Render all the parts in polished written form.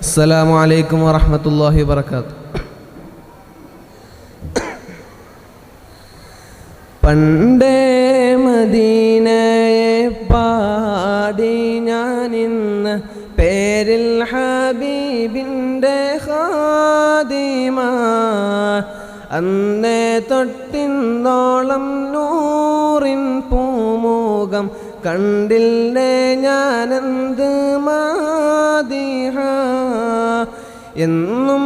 അസ്സലാമു അലൈക്കും വറഹ്മത്തുള്ളാഹി വബറകാതുഹു. പണ്ടേ മദീനയെ പാടി ഞാനിന്ന് പേരിൽ ഹബീബിൻ്റെ ഖാദിമ. അന്നേ തൊട്ടിന്നോളം നൂറിൻ പൂമുഖം കണ്ടില്ലേ ഞാനെന്ത് മാദിഹ. എന്നും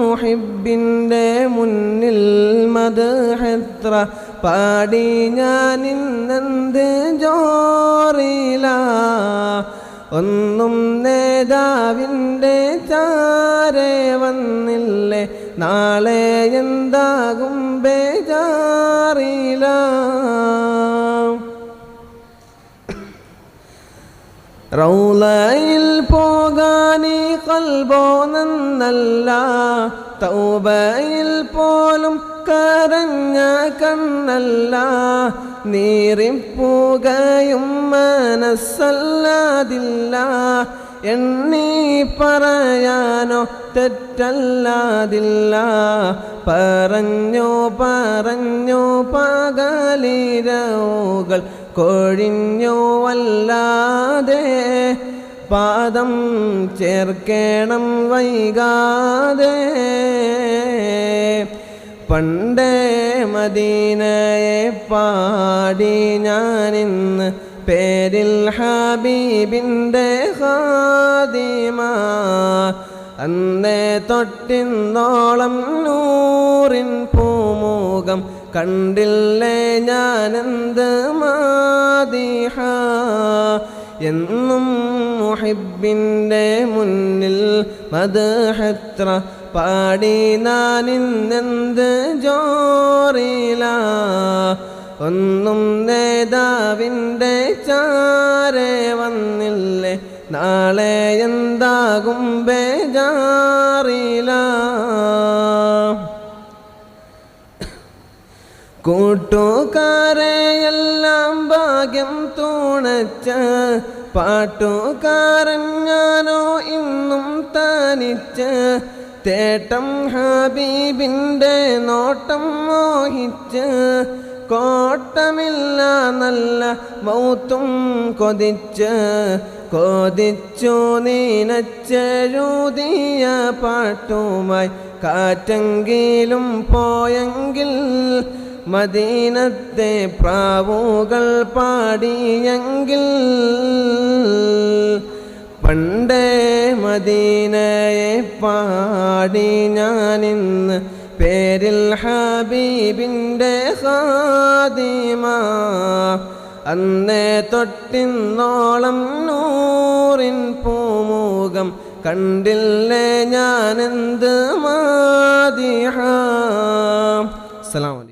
മുഹിബിൻ്റെ മുന്നിൽ മദ്ഹെത്ര പാടി ഞാനിന്നെന്ത് ജോറില. ഒന്നും നേതാവിൻ്റെ ചാരെ വന്നില്ലേ, നാളെ എന്താകും ബേജാറില. റൗളയിൽ പോകാനീ ഖൽബോ നന്നല്ല, തൗബയിൽ പോലും കരഞ്ഞ കണ്ണല്ല. നീറിപ്പുകയും മനസ്സല്ലാതില്ല, എണ്ണി പറയാനോ തെറ്റല്ലാതില്ല. പറഞ്ഞു പറഞ്ഞു പകലിരവുകൾ കൊഴിഞ്ഞു വല്ലാതെ, പാദം ചേർക്കണം വൈകാതെ. പണ്ടേ മദീനയെ പാടി ഞാനിന്ന് പേരിൽ ഹബീബിൻ്റെ ഖാദിമ. അന്നേ തൊട്ടിന്നോളം നൂറിൻ പൂമുഖം കണ്ടില്ലേ ഞാനെന്ത് മാദിഹ. എന്നും മുഹിബിൻ്റെ മുന്നിൽ മദ്ഹെത്ര പാടി ഞാനിന്നെന്ത് ജോറില. ഒന്നും നേതാവിൻ്റെ ചാരെ വന്നില്ലേ, നാളെ എന്താകും ബേജാറില. കൂട്ടുകാരെയെല്ലാം ഭാഗ്യം തുണച്ച്, പാട്ടുകാരൻ ഞാനോ ഇന്നും തനിച്ച്. തേട്ടം ഹബീബിൻ്റെ നോട്ടം മോഹിച്ച്, കോട്ടമില്ല നല്ല മൗത്തും കൊതിച്ച്. കൊതിച്ചു നീനച്ചെഴുതിയ പാട്ടുമായി കാറ്റെങ്കിലും പോയെങ്കിൽ, മദീനത്തെ പ്രാവുകൾ പാടിയെങ്കിൽ. പണ്ടേ മദീനയെ പാടി ഞാനിന്ന് പേരിൽ ഹബീബിൻ്റെ ഖാദിമ. അന്നേ തൊട്ടിന്നോളം നൂറിൻ പൂമുഖം കണ്ടില്ലേ ഞാനെന്ത് മാദിഹ. അസ്സലാമു അലൈക്കും.